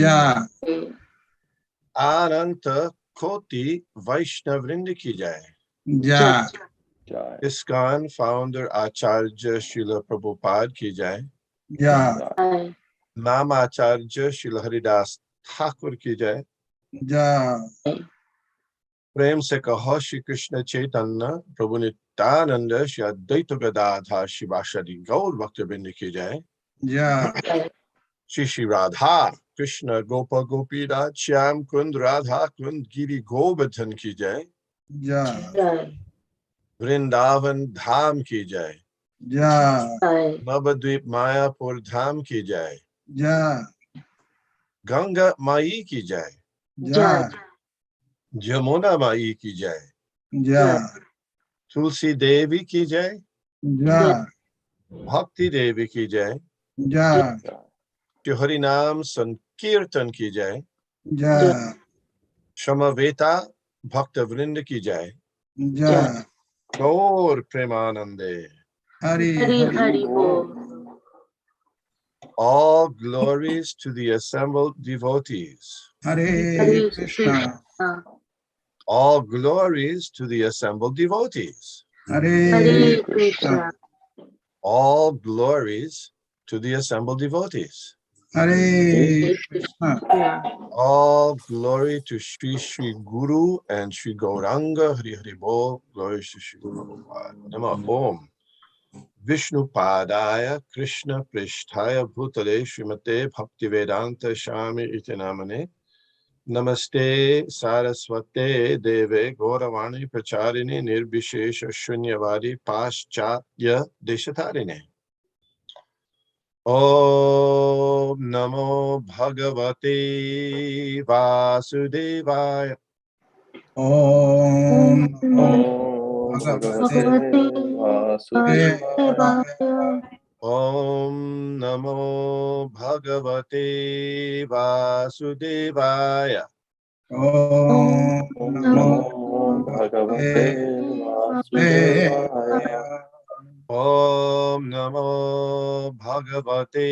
Yeah. Ananta Koti Vaishnavrind ki jai. Yeah. ISKCON founder Acharya Srila Prabhupada ki jai. Yeah. Namacharya Srila Haridas Thakur ki jai. Yeah. प्रेम से कहो श्री कृष्ण चैतन्य प्रभु नित्यानंद श्री अद्वैत गदाधर शिवासादि गौर भक्तवृंद की जय। Yeah. Shri Shri Radha Krishna गोप गोपी राज श्याम कुंद राधा कुंद गिरि गोवर्धन की जय। Yeah. वृंदावन धाम की जय। Yeah. नवद्वीप मायापुर धाम की जय। Yeah. गंगा माई की जय। Yeah. जमुना माई की जय। Yeah. तुलसी देवी की जय। Yeah. भक्ति देवी की जय। Yeah. हरि नाम संकीर्तन की जय। Yeah. समवेता भक्त वृंद की जय। Yeah. Gaur Premanande. Hari Hari. All glories to the assembled devotees. Hare Krishna. All glories to the assembled devotees. Hare Krishna. All glories to the assembled devotees. Hare Krishna. All glory to Shri Shri Guru and Shri Gauranga. Hari Hari Bol. Glory to Shri Guru Prabhupada. Nama Om. Vishnupadaya Krishna Prishtaya Bhutale Srimate Bhaktivedanta Shami Iti Namane. Namaste Saraswate Deve Gauravani Pracharini Nirbhishesha Shunyavadi Paschatya Deshatarine. Om Namo Bhagavate Vasudevaya. Om Om Bhagavate Vasudevaya. Om Namo Bhagavate Vasudevaya. Om Namo Bhagavate Vasudevaya. Om Namo Bhagavate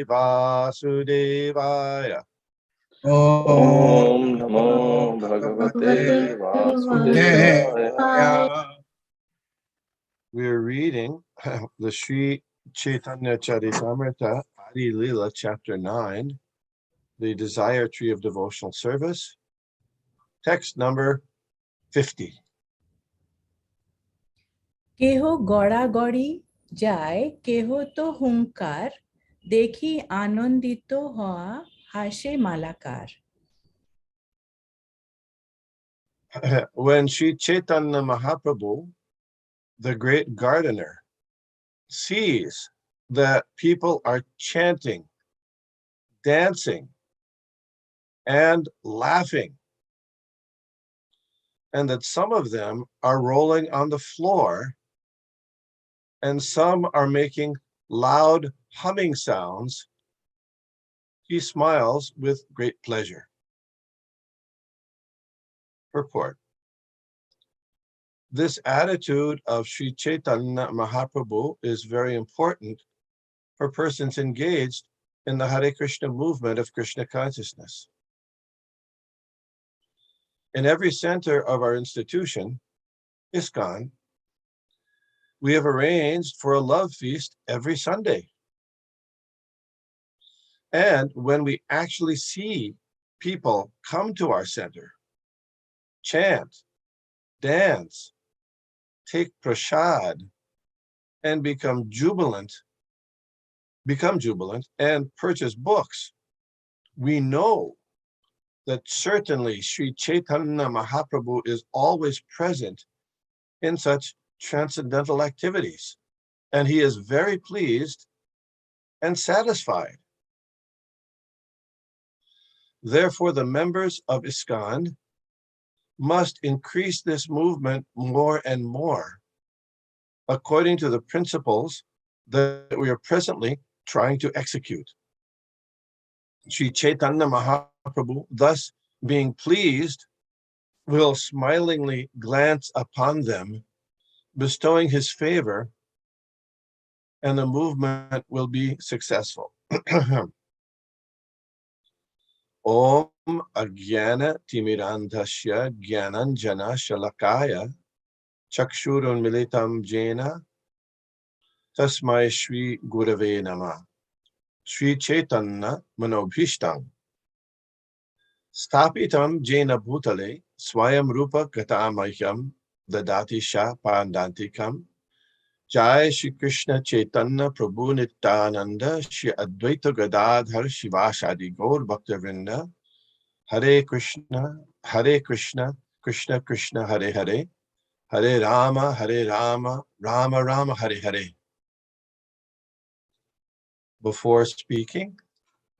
Vasudevaya. Om Namo Bhagavate Vasudevaya. We are reading the Sri Caitanya Caritamrita Adi Lila, Chapter 9, the Desire Tree of Devotional Service, text number 50. केहो गड़ा गड़ी जाए केहो तो हुंकार देखी आनंदित हुआ हासे Malakar. When Sri Chaitanya Mahaprabhu, the great gardener, sees that people are chanting, dancing, and laughing, and that some of them are rolling on the floor, and some are making loud humming sounds, he smiles with great pleasure. Purport. This attitude of Sri Chaitanya Mahaprabhu is very important for persons engaged in the Hare Krishna movement of Krishna consciousness. In every center of our institution, ISKCON, we have arranged for a love feast every Sunday. And when we actually see people come to our center, chant, dance, take prasad, and become jubilant, and purchase books, we know that certainly Sri Chaitanya Mahaprabhu is always present in such transcendental activities, and he is very pleased and satisfied. Therefore, the members of ISKCON must increase this movement more and more, according to the principles that we are presently trying to execute. Sri Chaitanya Mahaprabhu, thus being pleased, will smilingly glance upon them, bestowing his favor, and the movement will be successful. Om Agyana Timirandhasya Gyananjana Shalakaya Chakshurun Militam Jena Tasmai Shri Gurave Nama Shri Chaitanya Manobhishtam Stapitam Jena Bhutale Swayam Rupa Katamahyam Dadati Sha Pandantikam Jai Shri Krishna Chaitanya Prabhu Nityananda Shri Advaita Gadadhar Shivashadi Gaur Bhaktavinda Hare Krishna, Krishna Krishna, Hare Hare, Hare Rama, Rama Rama, Hare Hare. Before speaking,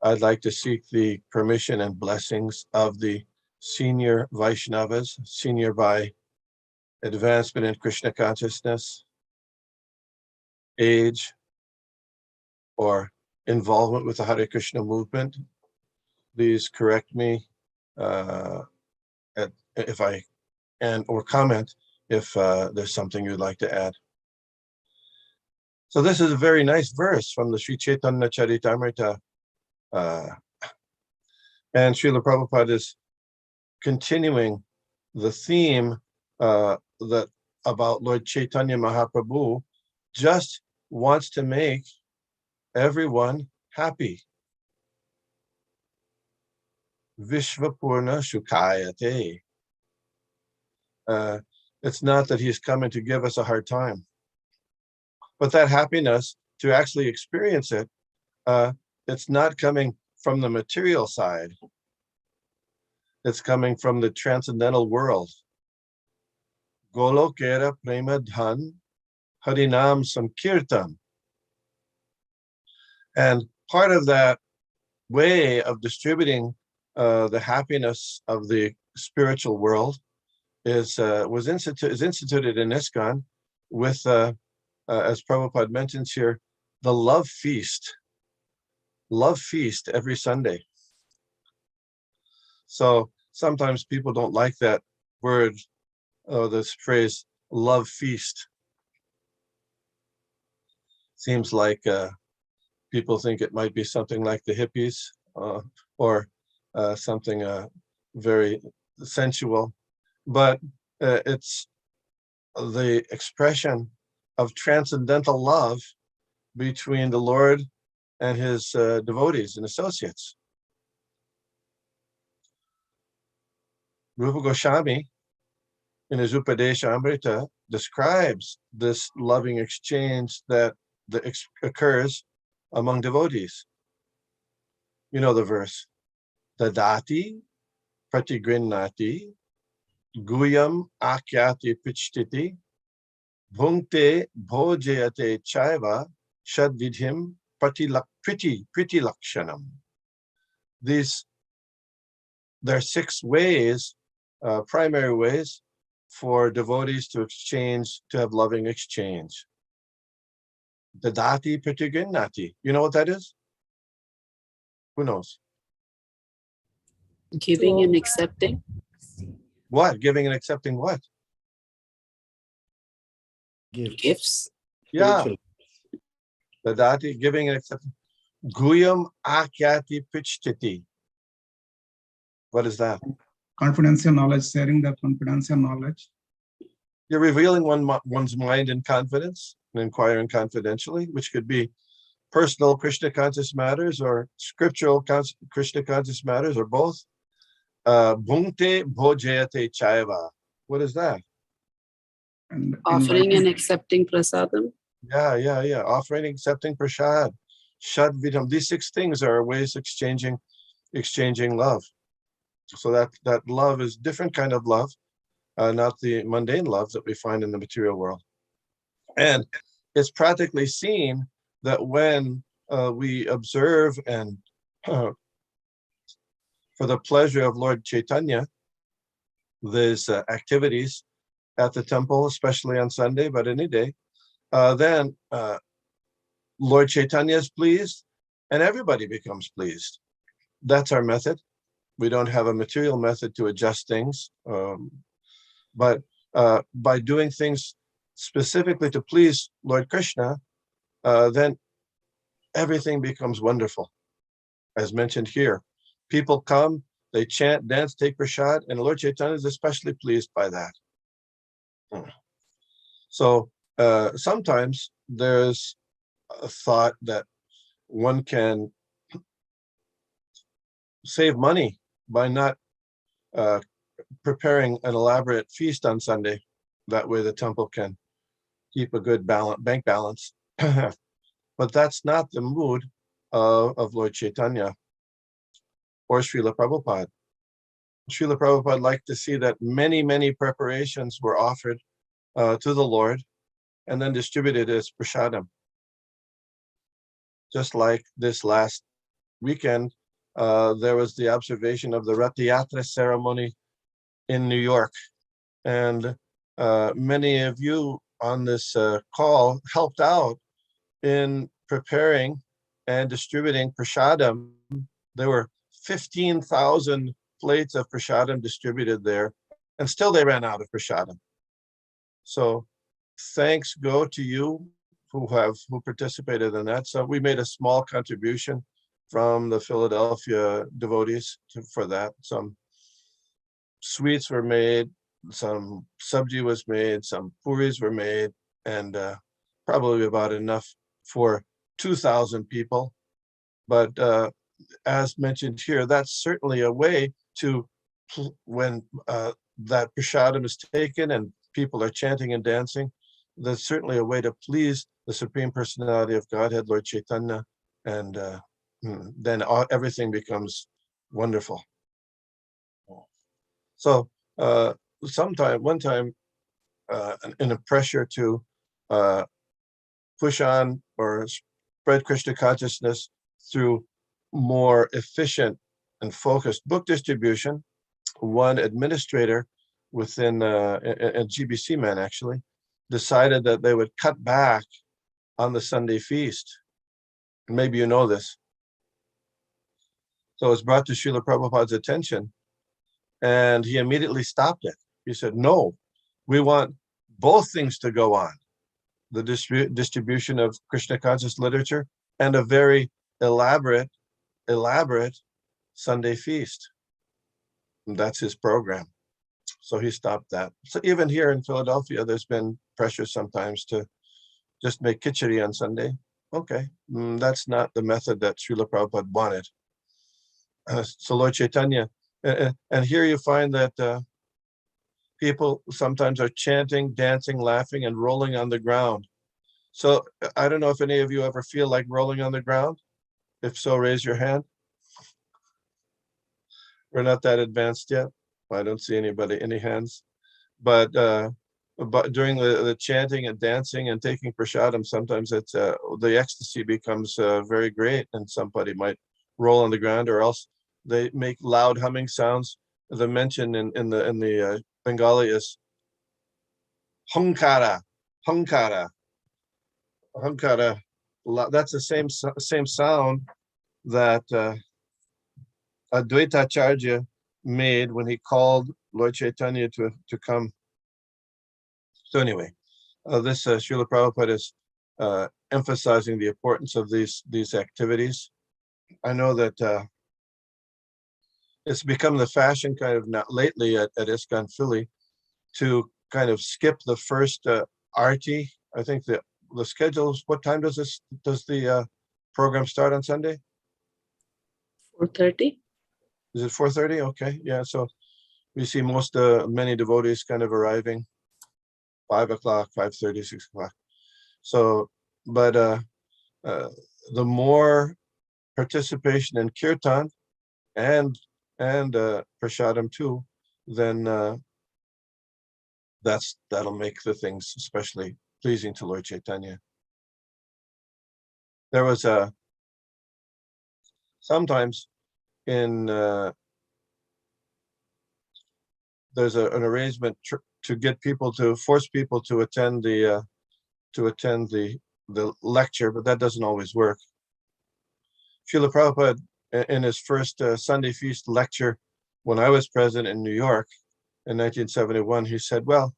I'd like to seek the permission and blessings of the senior Vaishnavas, senior by advancement in Krishna consciousness, age, or involvement with the Hare Krishna movement. Please correct me if I or comment if there's something you'd like to add. So this is a very nice verse from the Sri Caitanya Caritamrita, and Srila Prabhupada is continuing the theme that about Lord Chaitanya Mahaprabhu just wants to make everyone happy. Vishvapurna Shukayate. It's not that he's coming to give us a hard time, but that happiness, to actually experience it, it's not coming from the material side. It's coming from the transcendental world. Golokera Prema Dhan Harinam Sankirtan. And part of that way of distributing the happiness of the spiritual world is instituted in ISKCON with, as Prabhupada mentions here, the love feast every Sunday. So sometimes people don't like that word, this phrase, love feast. Seems like people think it might be something like the hippies or something very sensual, but it's the expression of transcendental love between the Lord and his devotees and associates. Rupa Goswami, in his Upadesha Amrita, describes this loving exchange that occurs among devotees. You know the verse, Dadati Pratigrinnati Guyam Akyati Pichtiti Bhunkte Bhojayate Chaiva Shadvidhim Priti Lakshanam. There are 6 ways, primary ways, for devotees to exchange, to have loving exchange. Dadati Pratigrinnati. You know what that is? Who knows? Giving and accepting. What? Giving and accepting what? Gifts. Yeah. Dadati, giving and accepting. Guyam Akyati Pichtiti. What is that? Confidential knowledge, sharing the confidential knowledge. You're revealing one's mind in confidence and inquiring confidentially, which could be personal Krishna conscious matters or scriptural Krishna conscious matters, or both. Bhunkte bhojayate chaiva. What is that? And Offering and accepting prasadam. Yeah. Offering, accepting prasad. Shad vidham. These 6 things are ways of exchanging love. So that love is different kind of love, not the mundane love that we find in the material world. And it's practically seen that when we observe and for the pleasure of Lord Chaitanya, these activities at the temple, especially on Sunday, but any day, then Lord Chaitanya is pleased and everybody becomes pleased. That's our method. We don't have a material method to adjust things, but by doing things specifically to please Lord Krishna, then everything becomes wonderful. As mentioned here, people come They chant, dance, take prasad, and Lord Chaitanya is especially pleased by that. So sometimes there's a thought that one can save money by not preparing an elaborate feast on Sunday. That way the temple can keep a good bank balance. But that's not the mood of Lord Chaitanya or Srila Prabhupada. Srila Prabhupada liked to see that many, many preparations were offered to the Lord and then distributed as prasadam. Just like this last weekend, there was the observation of the Rath Yatra ceremony in New York. And many of you on this call helped out in preparing and distributing prasadam. There were 15,000 plates of prasadam distributed there, and still they ran out of prasadam. So thanks go to you who participated in that. So we made a small contribution from the Philadelphia devotees for that. Some sweets were made, some sabji was made, some puris were made, and probably about enough for 2,000 people. But as mentioned here, that's certainly a way to, when that prasadam is taken and people are chanting and dancing, that's certainly a way to please the Supreme Personality of Godhead, Lord Chaitanya, and then everything becomes wonderful. So one time, in a pressure to push on or spread Krishna consciousness through more efficient and focused book distribution, one administrator within a GBC man actually decided that they would cut back on the Sunday feast. Maybe you know this. So it was brought to Srila Prabhupada's attention, and he immediately stopped it. He said, no, we want both things to go on. The distribution of Krishna conscious literature and a very elaborate Sunday feast. And that's his program. So he stopped that. So even here in Philadelphia, there's been pressure sometimes to just make khichdi on Sunday. Okay, that's not the method that Srila Prabhupada wanted. So Lord Chaitanya, and here you find that people sometimes are chanting, dancing, laughing, and rolling on the ground. So I don't know if any of you ever feel like rolling on the ground. If so, raise your hand. We're not that advanced yet. I don't see any hands. But during the chanting and dancing and taking prasadam, sometimes it's the ecstasy becomes very great, and somebody might roll on the ground, or else they make loud humming sounds. The mention in the Bengali is hunkara, hunkara, hunkara. That's the same sound that Advaita Acharya made when he called Lord Chaitanya to come. So anyway, this Srila Prabhupada is emphasizing the importance of these activities. I know that it's become the fashion kind of not lately at ISKCON Philly to kind of skip the first arti. I think the schedules. What time does the program start on Sunday? 4:30. Is it 4:30? Okay, yeah. So we see many devotees kind of arriving 5 o'clock, 5:30, 6 o'clock. So, but the more participation in kirtan and prasadam too, then that'll make the things especially pleasing to Lord Chaitanya. There was sometimes in there's an arrangement to get people to force people to attend the lecture, but that doesn't always work. Srila Prabhupada, in his first Sunday feast lecture, when I was present in New York in 1971, he said, well,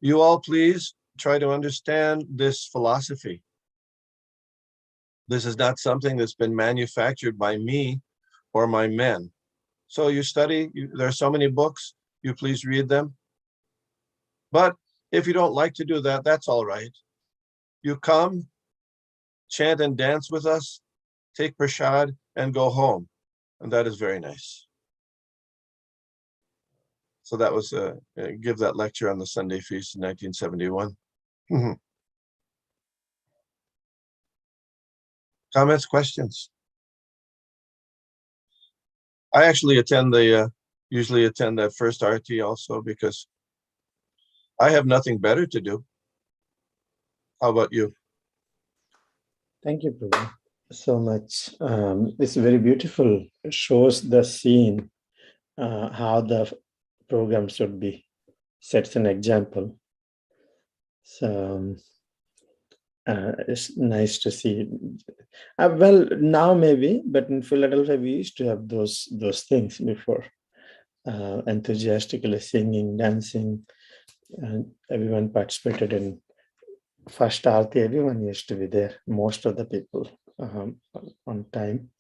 you all please try to understand this philosophy. This is not something that's been manufactured by me or my men. So you study, there are so many books, you please read them. But if you don't like to do that, that's all right. You come, chant and dance with us, take prasad, and go home. And that is very nice. So that was, give that lecture on the Sunday feast in 1971. Comments, questions? I actually attend usually attend that first RT also because I have nothing better to do. How about you? Thank you, Prabhu, so much. It's very beautiful. It shows the scene, how the program should be, sets an example. So it's nice to see. Well, now maybe, but in Philadelphia, we used to have those things before. Enthusiastically singing, dancing, and everyone participated in first Aarti. Everyone used to be there, most of the people on time.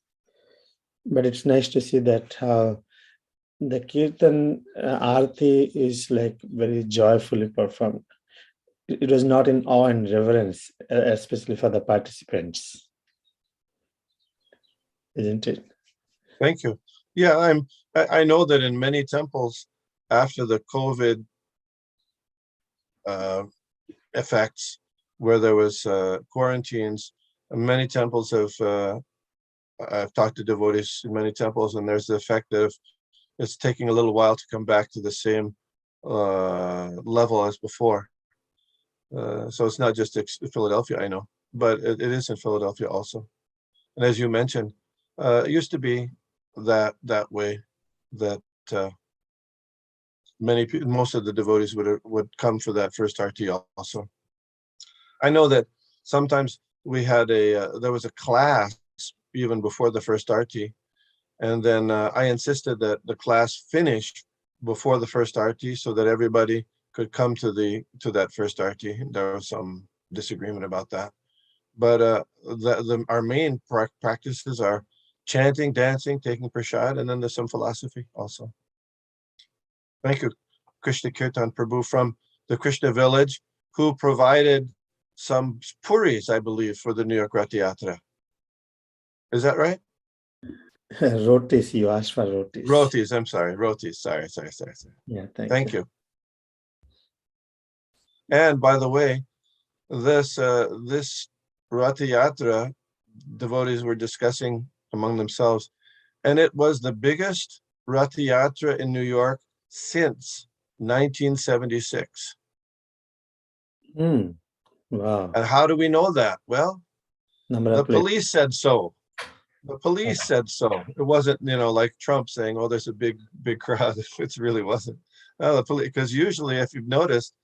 But it's nice to see that how the Kirtan Aarti is like very joyfully performed. It was not in awe and reverence, especially for the participants, isn't it? Thank you. Yeah, I know that in many temples after the COVID effects, where there was quarantines, many temples have, I've talked to devotees in many temples, and there's the effect of it's taking a little while to come back to the same level as before. So it's not just Philadelphia, I know, but it is in Philadelphia also. And as you mentioned, it used to be that way, that most of the devotees would come for that first RT also. I know that sometimes we had there was a class even before the first RT, and then I insisted that the class finish before the first RT so that everybody could come to that first RT. There was some disagreement about that, but our main practices are chanting, dancing, taking prasad, and then there's some philosophy also. Thank you, Krishna Kirtan Prabhu from the Krishna village, who provided some puris, I believe, for the New York Rath Yatra. Is that right? Rotis, you asked for rotis. Rotis, I'm sorry, rotis. Sorry. Yeah, Thank you. And by the way, this Rath Yatra, devotees were discussing among themselves, and it was the biggest Rath Yatra in New York since 1976. Wow. And how do we know that? Well, Number the of plates. police said so. The police said so. It wasn't, like Trump saying, "Oh, there's a big crowd." It really wasn't. No, the police, because usually, if you've noticed,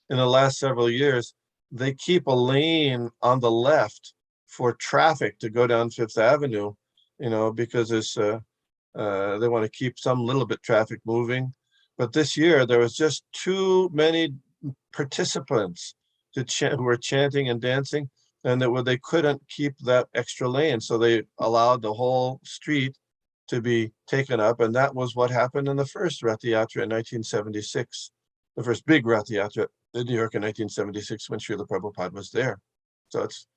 in the last several years, they keep a lane on the left for traffic to go down Fifth Avenue, because it's they want to keep some little bit traffic moving. But this year, there was just too many participants who were chanting and dancing, and they couldn't keep that extra lane, so they allowed the whole street to be taken up, and that was what happened in the first Rath Yatra in 1976, the first big Rath Yatra in New York in 1976 when Srila Prabhupada was there. So it's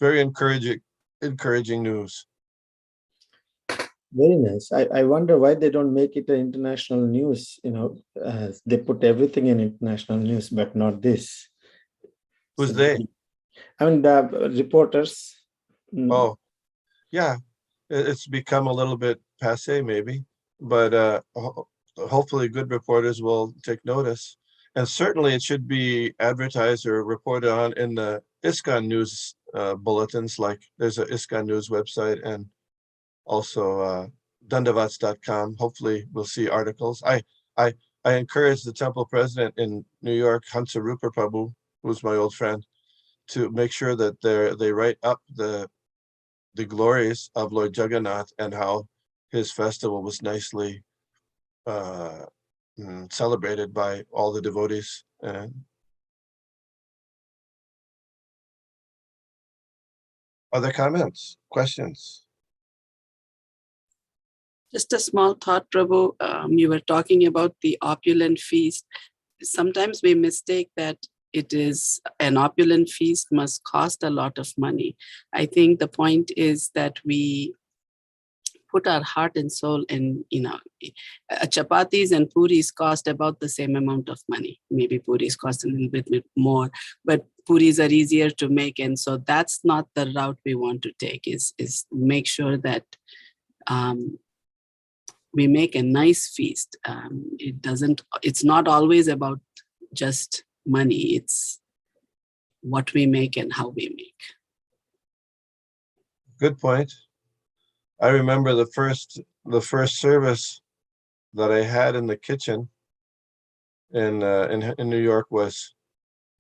very encouraging news. Very nice. I wonder why they don't make it an international news. They put everything in international news, but not this. Who's they? I mean, the reporters. Oh, yeah. It's become a little bit passé, maybe, but hopefully good reporters will take notice. And certainly it should be advertised or reported on in the ISKCON news bulletins, like there's an ISKCON news website, and also dandavats.com. Hopefully we'll see articles. I encourage the temple president in New York, Hansa Rupa Prabhu, who's my old friend, to make sure that they write up the glories of Lord Jagannath and how his festival was nicely celebrated by all the devotees. And other comments, questions? Just a small thought, Prabhu. You were talking about the opulent feast. Sometimes we mistake that it is an opulent feast must cost a lot of money. I think the point is that we put our heart and soul in, chapatis and puris cost about the same amount of money. Maybe puris cost a little bit more, but puris are easier to make. And so that's not the route we want to take, is make sure that we make a nice feast. It's not always about just money. It's what we make and how we make. Good point. I remember the first service that I had in the kitchen in New York was,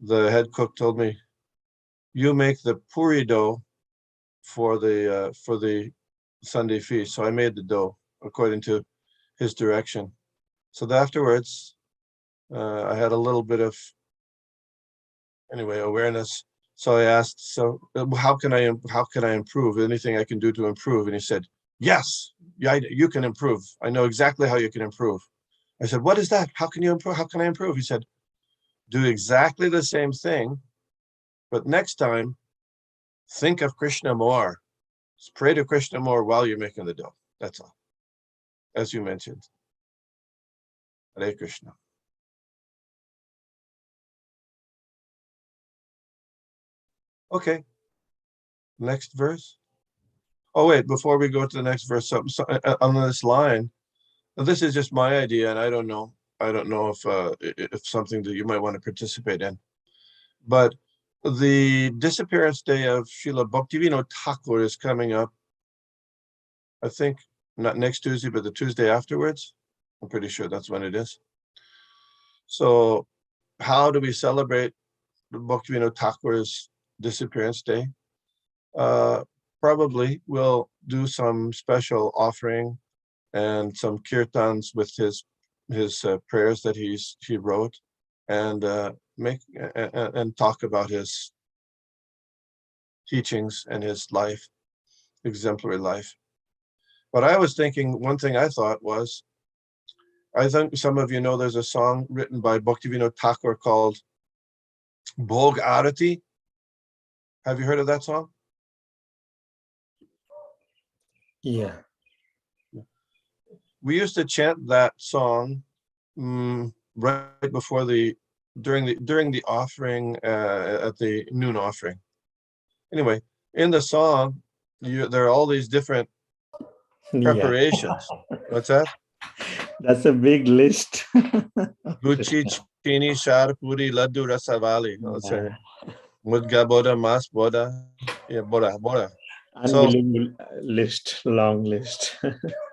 the head cook told me, "You make the puri dough for the Sunday feast." So I made the dough according to his direction. So afterwards, I had a little bit of awareness. So I asked, "So how can I improve? Anything I can do to improve?" And he said, "Yes, you can improve. I know exactly how you can improve." I said, "What is that? How can you improve? How can I improve?" He said, "Do exactly the same thing, but next time, think of Krishna more. Just pray to Krishna more while you're making the dough. That's all. As you mentioned." Hare Krishna. Okay. Next verse. Oh wait, before we go to the next verse, on this line, this is just my idea, and I don't know if something that you might want to participate in. But the disappearance day of Srila Bhaktivinoda Thakur is coming up. I think not next Tuesday, but the Tuesday afterwards. I'm pretty sure that's when it is. So, how do we celebrate Bhaktivinoda Thakur's disappearance day? Probably we'll do some special offering and some kirtans with his prayers that he wrote, and make and talk about his teachings and his life, exemplary life. But I was thinking, one thing I thought was, I think some of you know there's a song written by Bhaktivinoda Thakur called Bhog Arati. Have you heard of that song? Yeah. We used to chant that song right before during the offering at the noon offering. Anyway, in the song, there are all these different preparations. Yeah. What's that? That's a big list. Gucci, chini, shar, puri, laddu, rasavali. That's right. Mudga boda, mas boda. Yeah, boda. Unbelievable list, long list.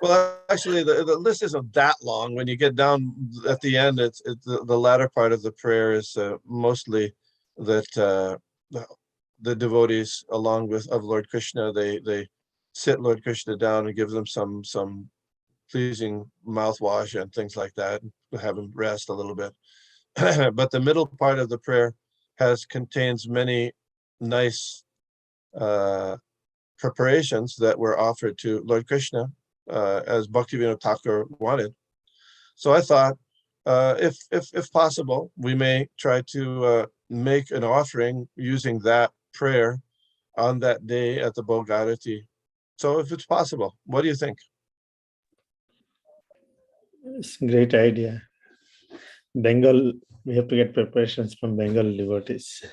Well, actually, the list isn't that long. When you get down at the end, it's the latter part of the prayer is mostly that the devotees, along with of Lord Krishna, they sit Lord Krishna down and give them some pleasing mouthwash and things like that, and have him rest a little bit. But the middle part of the prayer contains many nice preparations that were offered to Lord Krishna as Bhaktivinoda Thakur wanted. So I thought, if possible, we may try to make an offering using that prayer on that day at the Bhog Arati. So if it's possible, what do you think? It's a great idea. Bengal, we have to get preparations from Bengal devotees.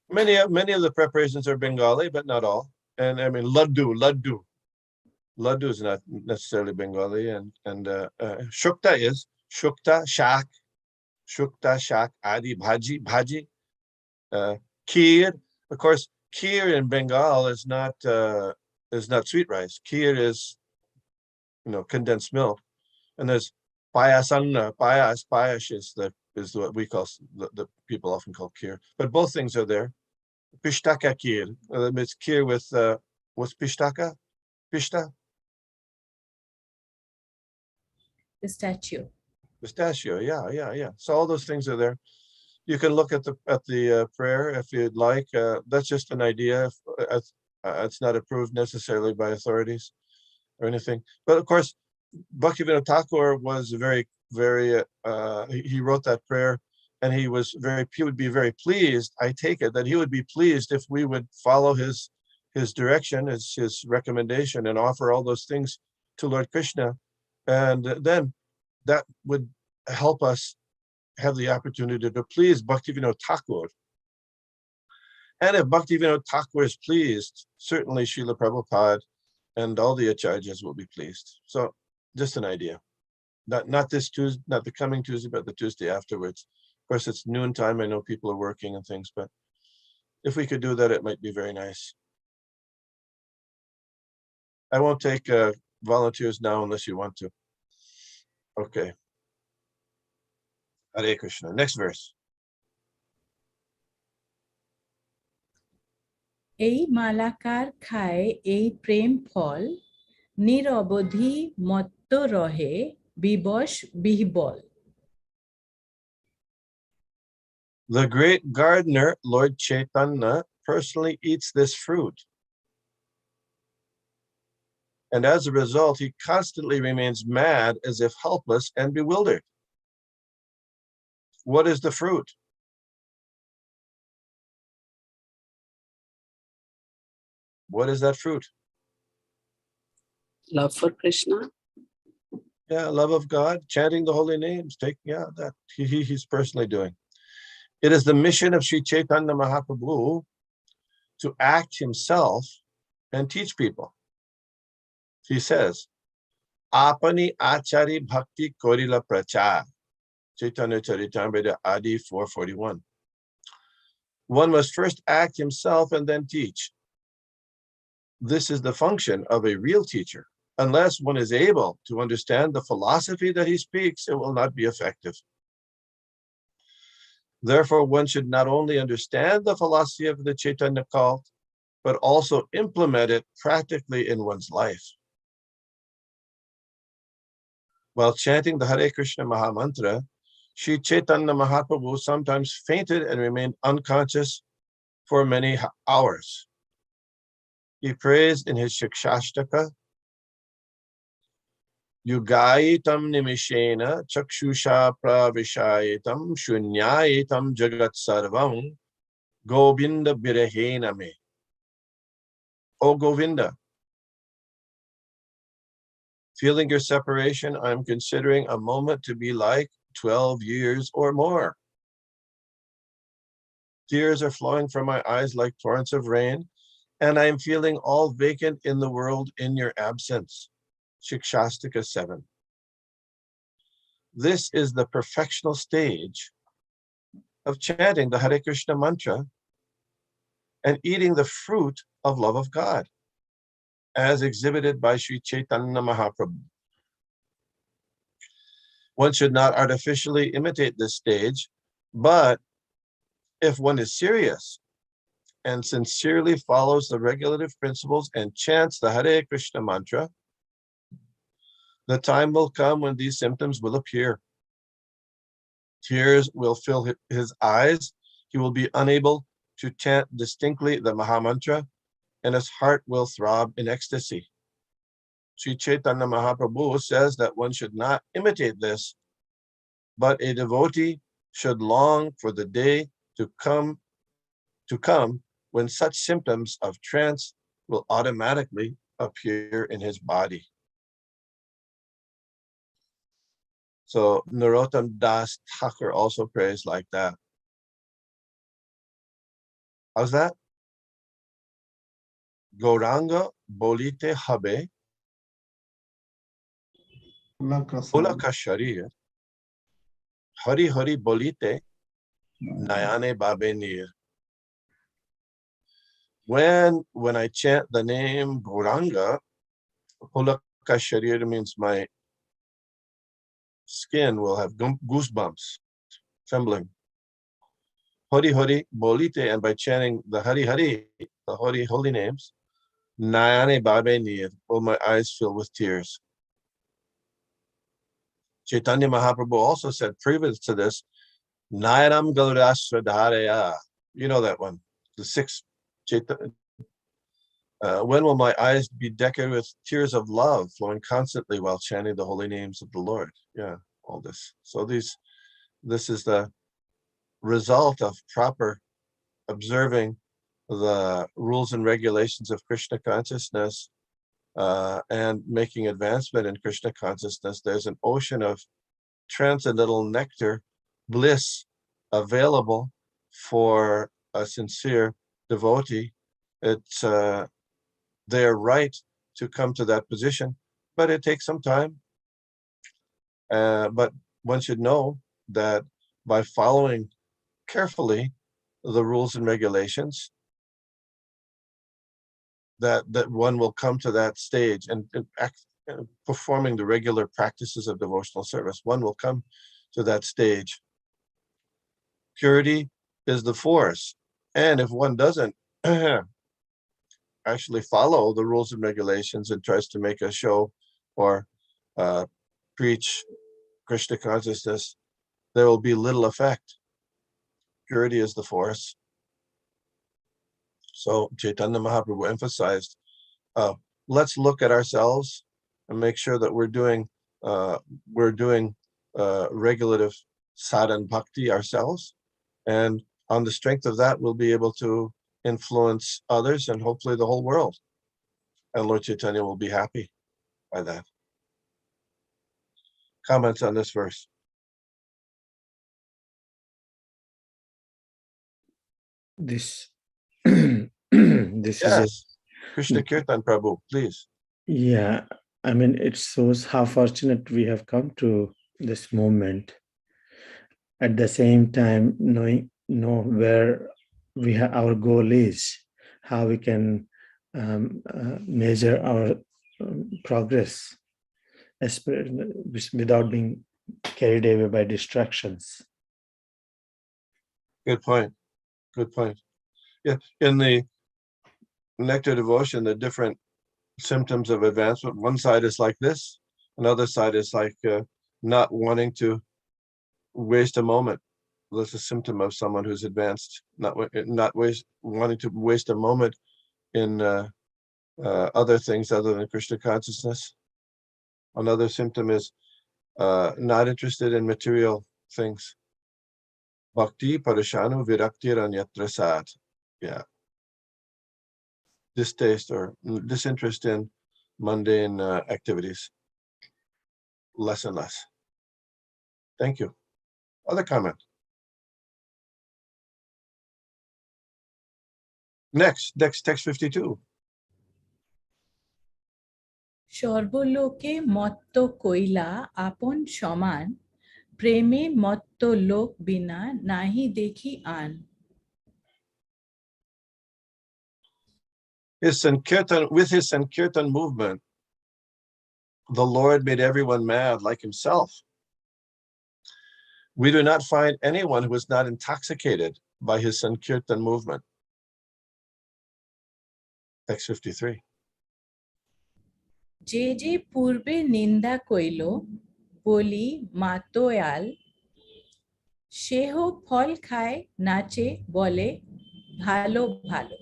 Many of the preparations are Bengali, but not all. And I mean, laddu is not necessarily Bengali, and shukta is shukta, shak, adi, bhaji, kheer. Of course, kheer in Bengal is not sweet rice. Kheer is condensed milk, and there's payasanna. Payas is what we call the people often call kheer. But both things are there. Pishtaka kheer. It's kheer with what's pishtaka? Pishta? Pistachio. Yeah. So all those things are there. You can look at the prayer if you'd like. That's just an idea. It's not approved necessarily by authorities or anything. But of course, Bhaktivinoda Thakur was very, he wrote that prayer, and he would be very pleased. I take it that he would be pleased if we would follow his direction, his recommendation, and offer all those things to Lord Krishna. And then that would help us have the opportunity to please Bhaktivinoda Thakur. And if Bhaktivinoda Thakur is pleased, certainly Srila Prabhupada and all the acharyas will be pleased. So just an idea. Not this Tuesday, not the coming Tuesday, but the Tuesday afterwards. Of course, it's noontime. I know people are working and things, but if we could do that, it might be very nice. I won't take volunteers now unless you want to. Okay. Hare Krishna. Next verse. এই মালাকার খায় এই প্রেম ফল নিরবধি মত্ত রহে বিবশ বিহ্বল. The great gardener, Lord Chaitanya, personally eats this fruit. And as a result, he constantly remains mad as if helpless and bewildered. What is the fruit? What is that fruit? Love for Krishna. Yeah, love of God, chanting the holy names, that he's personally doing. It is the mission of Sri Chaitanya Mahaprabhu to act himself and teach people. He says, Apani achari bhakti korila prachar. Caitanya Caritamrita Adi 441. One must first act himself and then teach. This is the function of a real teacher. Unless one is able to understand the philosophy that he speaks, it will not be effective. Therefore, one should not only understand the philosophy of the Chaitanya cult, but also implement it practically in one's life. While chanting the Hare Krishna Mahamantra, Sri Chaitanya Mahaprabhu sometimes fainted and remained unconscious for many hours. He prays in his Shikshashtaka, Yugayitam nimishena chakshusha pravishayitam shunyayitam jagat sarvam Govinda birahena me. O Govinda, feeling your separation, I am considering a moment to be like 12 years or more. Tears are flowing from my eyes like torrents of rain, and I am feeling all vacant in the world in your absence. Shikshastika 7. This is the perfectional stage of chanting the Hare Krishna mantra and eating the fruit of love of God, as exhibited by Sri Chaitanya Mahaprabhu. One should not artificially imitate this stage, but if one is serious and sincerely follows the regulative principles and chants the Hare Krishna mantra, the time will come when these symptoms will appear. Tears will fill his eyes. He will be unable to chant distinctly the Mahamantra, and his heart will throb in ecstasy. Sri Chaitanya Mahaprabhu says that one should not imitate this, but a devotee should long for the day to come when such symptoms of trance will automatically appear in his body. So Narottam Das Thakur also prays like that. How's that? Gauranga bolite habe Bola ka sharir Hari Hari bolite Nayane babe nir. When I chant the name Gauranga, Bola ka sharir means my skin will have goosebumps, trembling. Hari Hari bolite, and by chanting the Hari Hari, the holy names, Nayane babe nir, will my eyes fill with tears. Chaitanya Mahaprabhu also said previous to this, Nayanam Gaurasradharaya. You know that one, the sixth Chaitanya. When will my eyes be decorated with tears of love flowing constantly while chanting the holy names of the Lord? Yeah, all this. So this is the result of proper observing the rules and regulations of Krishna consciousness and making advancement in Krishna consciousness. There's an ocean of transcendental nectar, bliss available for a sincere devotee. It's their right to come to that position, but it takes some time. But one should know that by following carefully the rules and regulations, that one will come to that stage, and performing the regular practices of devotional service, one will come to that stage. Purity is the force, and if one doesn't actually follow the rules and regulations and tries to make a show or preach Krishna consciousness, there will be little effect. Purity is the force. So Caitanya Mahaprabhu emphasized, let's look at ourselves and make sure that we're doing regulative sadhana bhakti ourselves, and on the strength of that, we'll be able to influence others and hopefully the whole world. And Lord Chaitanya will be happy by that. Comments on this verse? This this Yes. is Krishna Kirtan Prabhu, please. yeah. I mean, it shows how fortunate we have come to this moment. At the same time, know where our goal is, how we can measure our progress without being carried away by distractions. Good point. Good point. Yeah, in the nectar devotion, the different symptoms of advancement, one side is like this, another side is like not wanting to waste a moment. That's a symptom of someone who's advanced, not wanting to waste a moment in other things other than Krishna consciousness. Another symptom is not interested in material things. Bhakti parashanu viraktir anyatra sat. Yeah. Distaste or disinterest in mundane activities. Less and less. Thank you. Other comment? Next, text 52. সর্বলোকে মত্ত কইলা আপন সমান প্রেমে মত্ত লোক বিনা নাহি দেখি আন। With his Sankirtan movement, the Lord made everyone mad like himself. We do not find anyone who is not intoxicated by his Sankirtan movement. Text 53. যে যে পূর্বে নিন্দা কইল বলি মাতোয়াল সেহ ফল খায় নাচে বলে ভালো ভালো।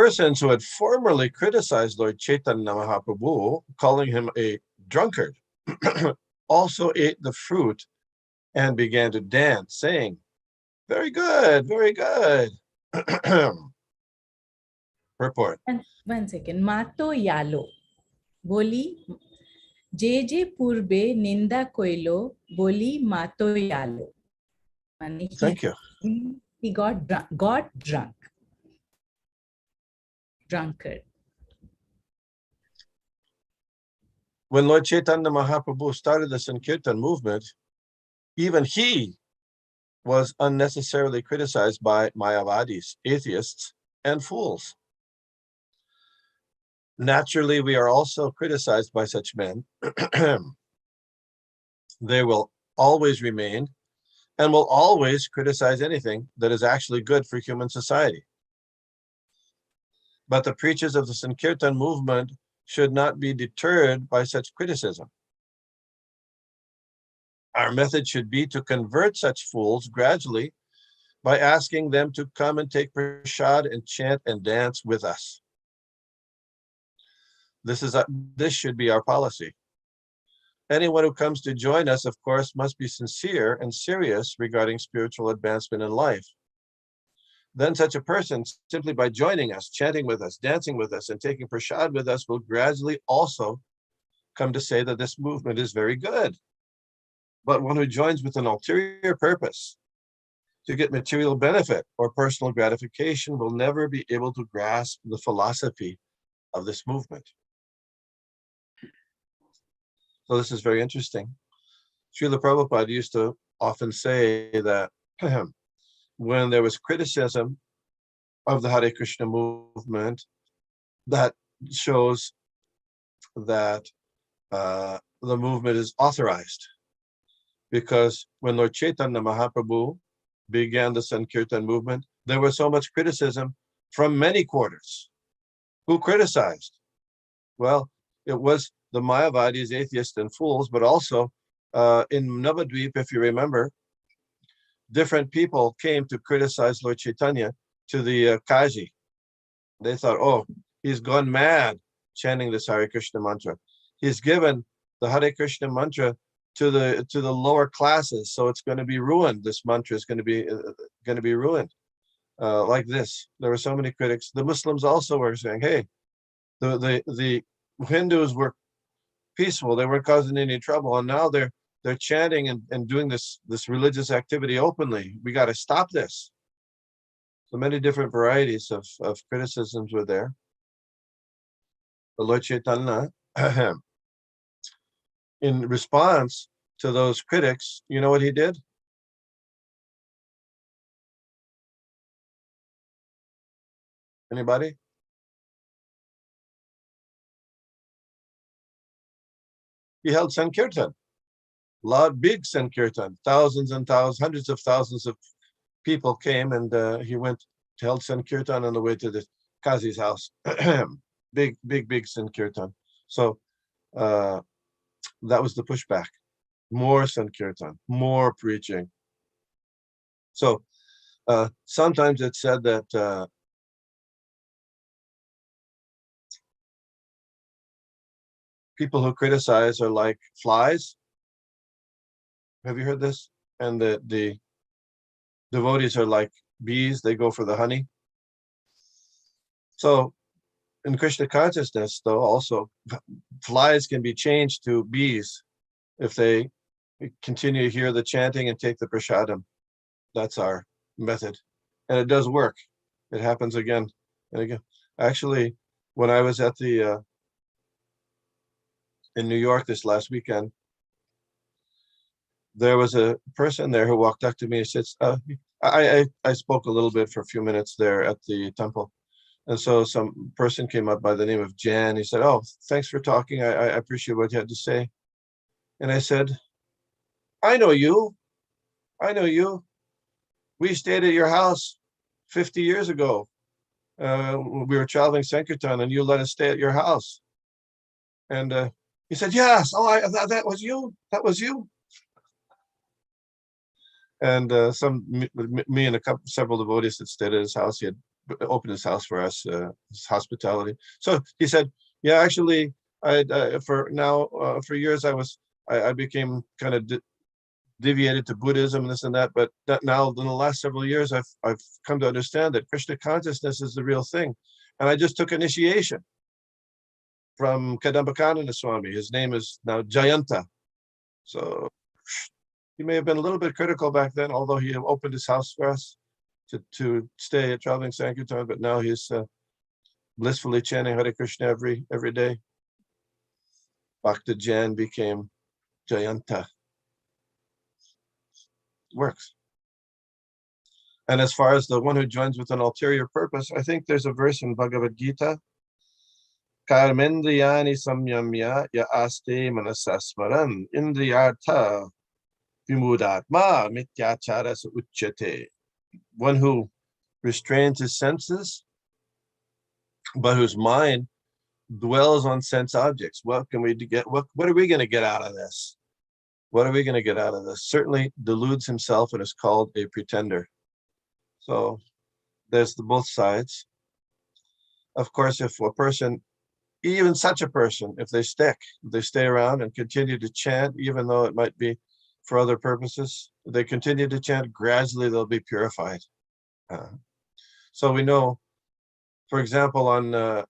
Persons who had formerly criticized Lord Chaitanya Mahaprabhu, calling him a drunkard, also ate the fruit and began to dance, saying, very good, very good. Purport. One second. মাতোয়ালো বলি যে যে পূর্বে নিন্দা কইল বলি মাতোয়ালো। মানে Thank you. He got drunk. Drunkard. When Lord Chaitanya Mahaprabhu started the Sankirtan movement, even he was unnecessarily criticized by Mayavadis, atheists, and fools. Naturally, we are also criticized by such men. They will always remain and will always criticize anything that is actually good for human society. But the preachers of the Sankirtan movement should not be deterred by such criticism. Our method should be to convert such fools gradually by asking them to come and take prasad and chant and dance with us. This should be our policy. Anyone who comes to join us, of course, must be sincere and serious regarding spiritual advancement in life. Then such a person, simply by joining us, chanting with us, dancing with us, and taking prasad with us, will gradually also come to say that this movement is very good. But one who joins with an ulterior purpose to get material benefit or personal gratification will never be able to grasp the philosophy of this movement. So this is very interesting. Srila Prabhupada used to often say that when there was criticism of the Hare Krishna movement, that shows that the movement is authorized. Because when Lord Chaitanya Mahaprabhu began the Sankirtan movement, there was so much criticism from many quarters. Who criticized? Well, it was the Mayavadis, atheists, and fools, but also in Navadvip, if you remember, different people came to criticize Lord Chaitanya to the Kaji. They thought, oh, he's gone mad chanting this Hare Krishna mantra. He's given the Hare Krishna mantra to the lower classes, so it's going to be ruined. This mantra is going to be ruined. Like this, there were so many critics. The Muslims also were saying, hey, the Hindus were peaceful, they weren't causing any trouble, and now they're chanting and doing this religious activity openly. We got to stop this. So many different varieties of criticisms were there. The Lord Chaitanya, in response to those critics, you know what he did? Anybody? He held Sankirtan, big Sankirtan, thousands and thousands, hundreds of thousands of people came, and he held Sankirtan on the way to the Kazi's house. big Sankirtan. So that was the pushback. More Sankirtan, more preaching. So sometimes it's said that people who criticize are like flies. Have you heard this? And the devotees are like bees, they go for the honey. So in Krishna consciousness, though, also flies can be changed to bees if they continue to hear the chanting and take the prasadam. That's our method. And it does work. It happens again and again. Actually, when I was at in New York this last weekend, there was a person there who walked up to me and said, I spoke a little bit for a few minutes there at the temple. And so some person came up by the name of Jan. He said, oh, thanks for talking. I appreciate what you had to say. And I said, I know you. We stayed at your house 50 years ago. We were traveling Sankirtan and you let us stay at your house. And he said, yes, that was you. That was you. And me and several devotees that stayed at his house. He had opened his house for us, his hospitality. So he said, yeah, actually, for years I became kind of deviated to Buddhism and this and that, but now in the last several years I've come to understand that Krishna consciousness is the real thing. And I just took initiation from Kadambakananda Swami. His name is now Jayanta. So he may have been a little bit critical back then, although he opened his house for us to stay at traveling Sankirtan, but now he's blissfully chanting Hare Krishna every day. Bhakta Jan became Jayanta. Works. And as far as the one who joins with an ulterior purpose, I think there's a verse in Bhagavad Gita, Karmendriyani samyamya ya aste manasasmaran indriyartha vimudatma mityachara uchyate. One who restrains his senses, but whose mind dwells on sense objects. What can we get? What are we going to get out of this? What are we going to get out of this? Certainly deludes himself and is called a pretender. So there's both sides. Of course, if a person, even such a person, if they stay around and continue to chant, even though it might be for other purposes, they continue to chant, gradually they'll be purified. So we know, for example, on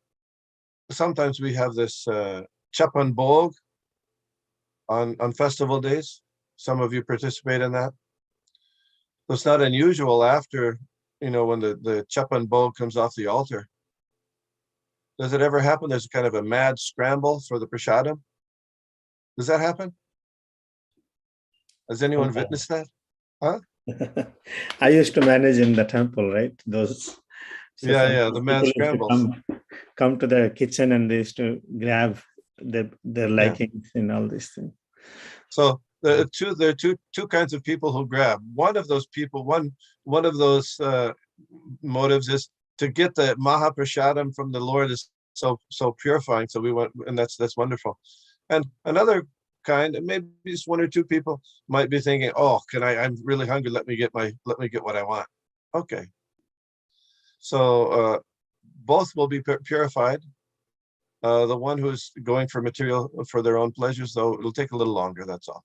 sometimes we have this Chapan Bog on festival days. Some of you participate in that. So it's not unusual after, when the Chapan Bog comes off the altar. Does it ever happen? There's kind of a mad scramble for the prasadam. Does that happen? Has anyone witnessed that? Huh? I used to manage in the temple, right? Those. Yeah, the mad people used to scrambles. come to the kitchen and they used to grab their likings and all these things. So there are two kinds of people who grab. One of those people, one of those motives is to get the Mahaprashadam from the Lord is so purifying. So we want, and that's wonderful. And another kind, maybe just one or two people might be thinking, oh, I'm really hungry. Let me get what I want. Okay. So both will be purified. The one who's going for material for their own pleasures, though, it'll take a little longer. That's all.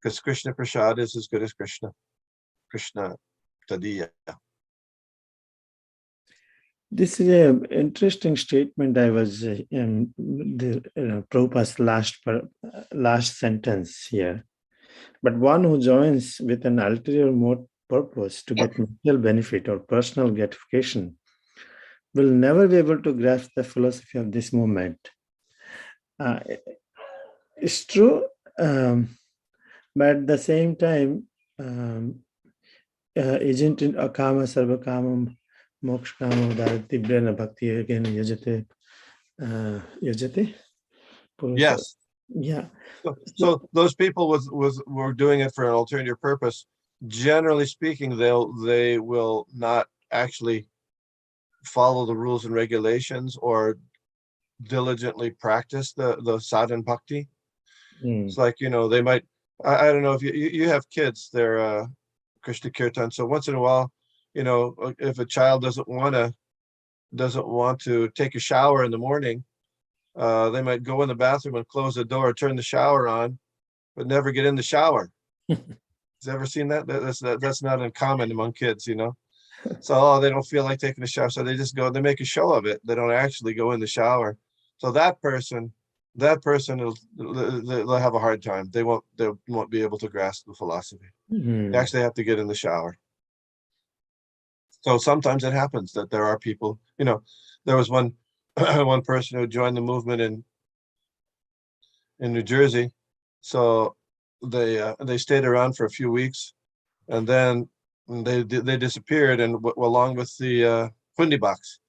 Because Krishna Prasad is as good as Krishna Tadiya. This is an interesting statement. I was Prabhupada's last sentence here. But one who joins with an ulterior purpose to get material benefit or personal gratification will never be able to grasp the philosophy of this movement. It's true, but at the same time, isn't it akama sarva kamam mokshkama dharatibrana bhakti again yajate? Yes. Yeah. So those people were doing it for an ulterior purpose. Generally speaking, they will not actually follow the rules and regulations or diligently practice the sadhan bhakti. It's like, they might, I don't know if you have kids, they're Krishna Kirtan. So once in a while, if a child doesn't want to take a shower in the morning, they might go in the bathroom and close the door, turn the shower on, but never get in the shower. Has ever seen that? That's not uncommon among kids, So they don't feel like taking a shower, so they just go. They make a show of it. They don't actually go in the shower. So that person, they'll have a hard time. They won't be able to grasp the philosophy. They actually have to get in the shower. So sometimes it happens that there are people. There was one person who joined the movement in New Jersey. So they stayed around for a few weeks, and then they disappeared, and along with the Hundi box.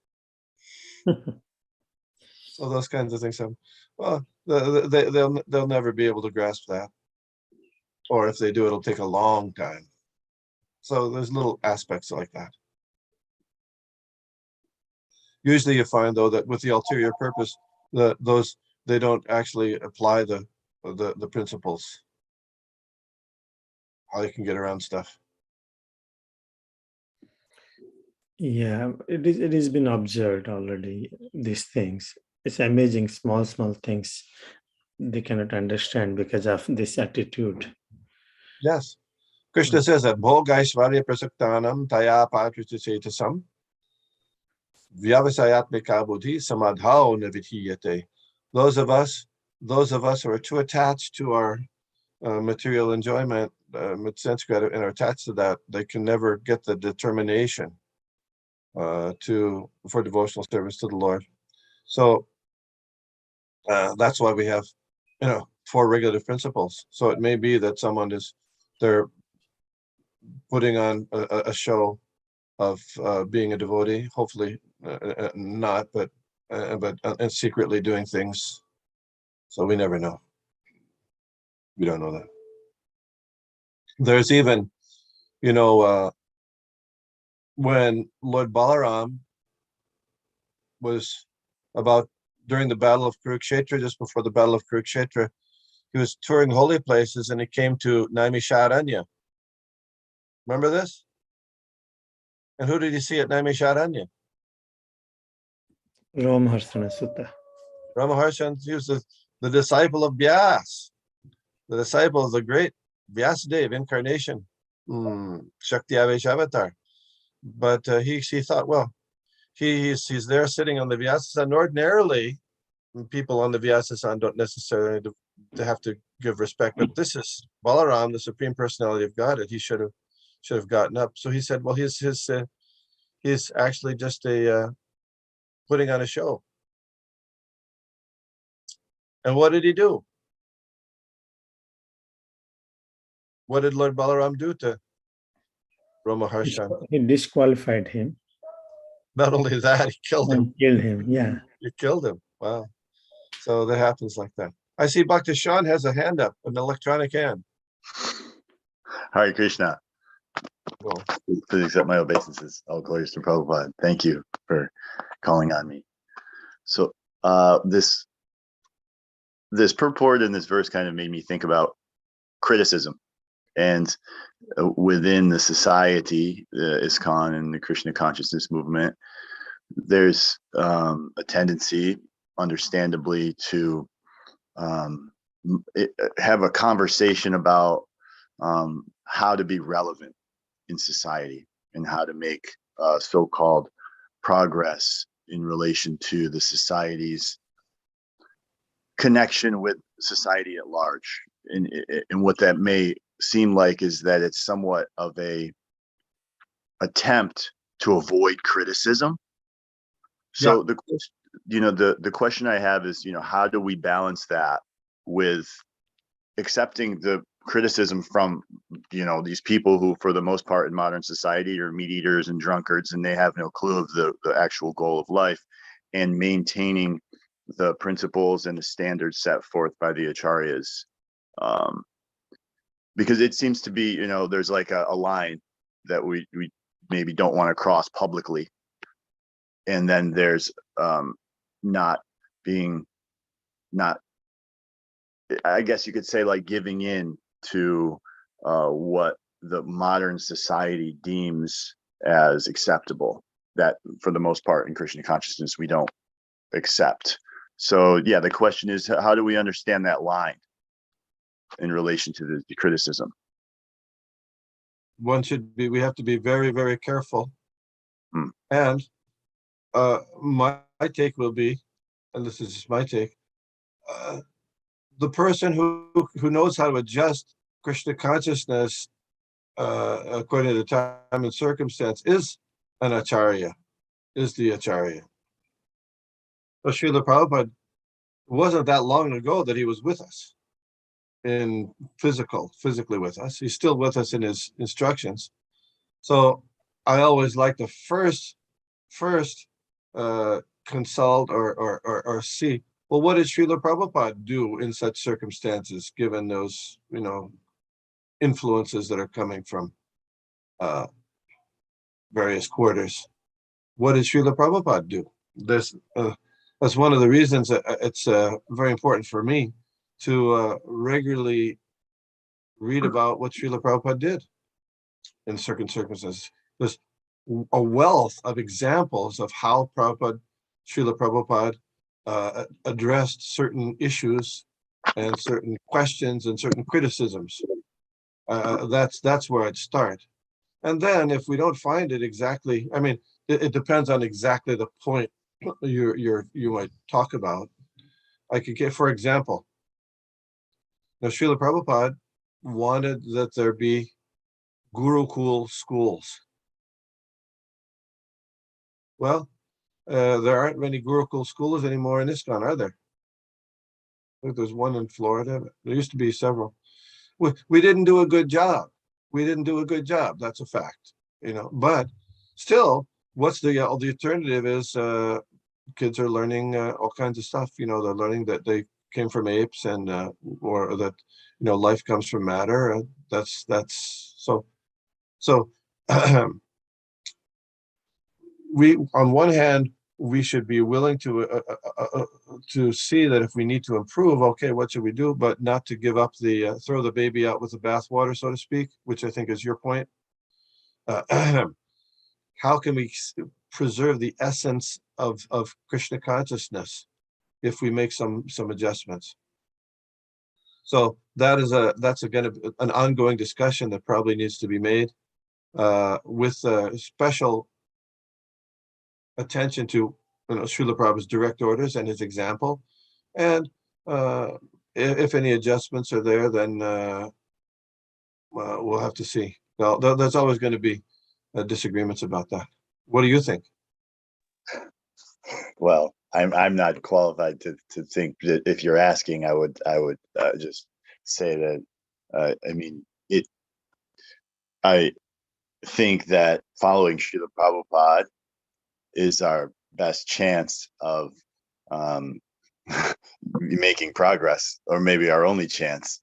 So those kinds of things happen. Well, they'll never be able to grasp that, or if they do, it'll take a long time. So there's little aspects like that. Usually, you find though that with the ulterior purpose, they don't actually apply the principles. How they can get around stuff. Yeah, it has been observed already, these things. It's amazing, small things they cannot understand because of this attitude. Yes. Krishna says that bhogaishvarya prasaktanam taya patrichasetasam vyavasayatmika buddhi samadhao navithiyate. Those of us who are too attached to our material enjoyment, sense and are attached to that, they can never get the determination for devotional service to the Lord. So that's why we have, 4 regulative principles. So it may be that they're putting on a show of being a devotee, hopefully not, but secretly doing things. So we never know. We don't know that. There's even, when Lord Balaram was during the Battle of Kurukshetra, just before the Battle of Kurukshetra, he was touring holy places and he came to Naimisharanya. Remember this? And who did he see at Naimisharanya? Ramaharsana Sutta. Ramaharshan, he was the disciple of Vyas, the disciple of the great Vyasadeva incarnation, Shakti Avesh Avatar. But he thought, well, he's there sitting on the Vyasa, and ordinarily people on the Vyasa don't necessarily to have to give respect, but this is Balaram, the Supreme Personality of Godhead. He should have gotten up. So he said, well, he's actually just putting on a show. And what did he do? What did Lord Balaram do to Ramaharshan? He disqualified him. Not only that, he killed him. Killed him, yeah. He killed him. Wow. So that happens like that. I see Bhakti Sean has a hand up, an electronic hand. Hare Krishna. Well, Please accept my obeisances. All glories to Prabhupada. Thank you for calling on me. So this purport in this verse kind of made me think about criticism. And within the society, the ISKCON and the Krishna consciousness movement, there's a tendency, understandably, to have a conversation about how to be relevant in society and how to make so-called progress in relation to the society's connection with society at large. And what that may seem like is that it's somewhat of a attempt to avoid criticism. So the question I have is, how do we balance that with accepting the criticism from, these people who, for the most part in modern society, are meat eaters and drunkards, and they have no clue of the actual goal of life, and maintaining the principles and the standards set forth by the acharyas. Because it seems to be, there's like a line that we maybe don't want to cross publicly. And then there's I guess you could say, like, giving in to what the modern society deems as acceptable, that for the most part in Krishna consciousness we don't accept. So yeah, the question is, how do we understand that line in relation to the criticism? We have to be very, very careful. And my take will be, and this is just my take, the person who knows how to adjust Krishna consciousness according to the time and circumstance is an acharya, is the acharya. So Srila Prabhupada, it wasn't that long ago that he was with us physically with us. He's still with us in his instructions. So I always like to first consult or see, well, what did Srila Prabhupada do in such circumstances, given those, influences that are coming from various quarters? What did Srila Prabhupada do? That's one of the reasons that it's very important for me to regularly read about what Srila Prabhupada did in certain circumstances. There's a wealth of examples of how Srila Prabhupada addressed certain issues and certain questions and certain criticisms. That's where I'd start. And then if we don't find it exactly, I mean, it depends on exactly the point you might talk about. I could get, for example, now Srila Prabhupada wanted that there be Gurukul schools. Well, there aren't many Gurukul schools anymore in ISKCON, are there? I think there's one in Florida. There used to be several. We didn't do a good job. That's a fact, But still, what's the alternative is kids are learning all kinds of stuff. They're learning that they came from apes, and or that life comes from matter. That's so. We, on one hand, we should be willing to see that if we need to improve, okay, what should we do? But not to give up throw the baby out with the bathwater, so to speak, which I think is your point. how can we preserve the essence of Krishna consciousness if we make some adjustments? So that's again an ongoing discussion that probably needs to be made with special attention to Srila Prabhupada's direct orders and his example. And if any adjustments are there, then we'll have to see. Now, there's always going to be disagreements about that. What do you think? Well, I'm not qualified to think that. If you're asking, I would just say that I think that following Srila Prabhupada is our best chance of making progress, or maybe our only chance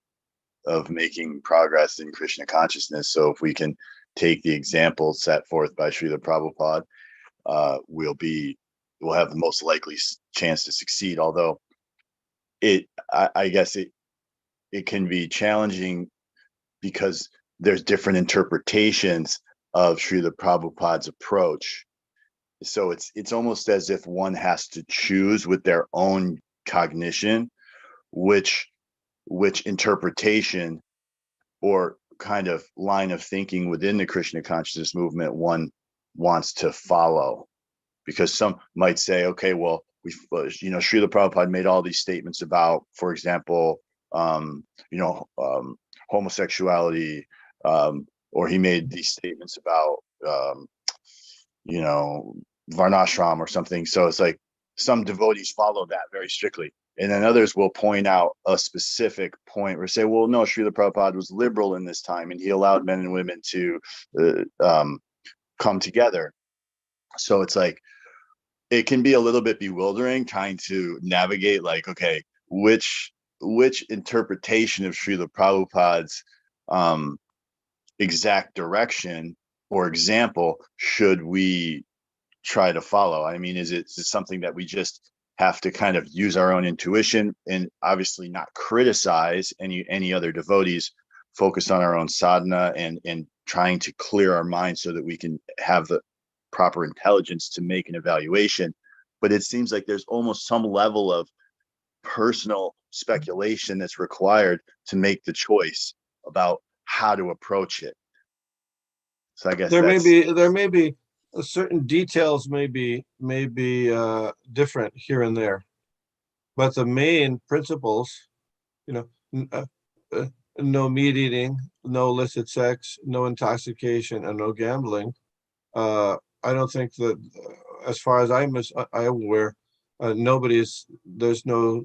of making progress in Krishna consciousness. So if we can take the example set forth by Srila Prabhupada, we'll have the most likely chance to succeed. Although I guess it can be challenging because there's different interpretations of Srila Prabhupada's approach. So it's almost as if one has to choose with their own cognition which interpretation or kind of line of thinking within the Krishna consciousness movement one wants to follow. Because some might say, okay, well, Srila Prabhupada made all these statements about, for example, homosexuality, or he made these statements about, varnashram or something. So it's like some devotees follow that very strictly. And then others will point out a specific point where say, well, no, Srila Prabhupada was liberal in this time and he allowed men and women to come together. So it's like, it can be a little bit bewildering trying to navigate, like, okay, which interpretation of Srila Prabhupada's exact direction or example should we try to follow? I mean, is it something that we just have to kind of use our own intuition and obviously not criticize any other devotees, focus on our own sadhana and trying to clear our minds so that we can have the proper intelligence to make an evaluation? But it seems like there's almost some level of personal speculation that's required to make the choice about how to approach it. So I guess there may be certain details may be different here and there, but the main principles, no meat eating, no illicit sex, no intoxication, and no gambling. I don't think that, as far as I'm aware, there's no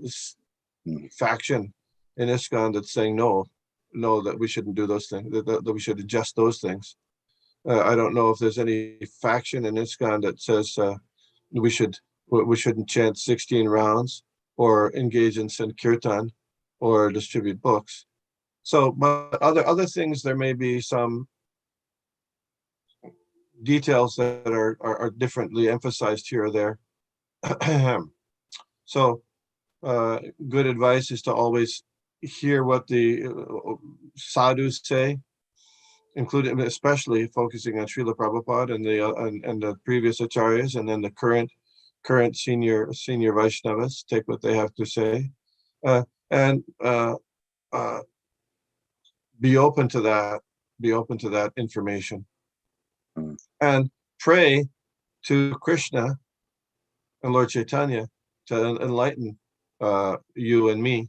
faction in ISKCON that's saying no, that we shouldn't do those things, that we should adjust those things. I don't know if there's any faction in ISKCON that says we shouldn't chant 16 rounds or engage in Sankirtan or distribute books. So, but other things, there may be some details that are differently emphasized here or there. So good advice is to always hear what the sadhus say, including, especially focusing on Srila Prabhupada and the previous acharyas, and then the current senior Vaishnavas. Take what they have to say, and be open to that information. And pray to Krishna and Lord Chaitanya to enlighten you and me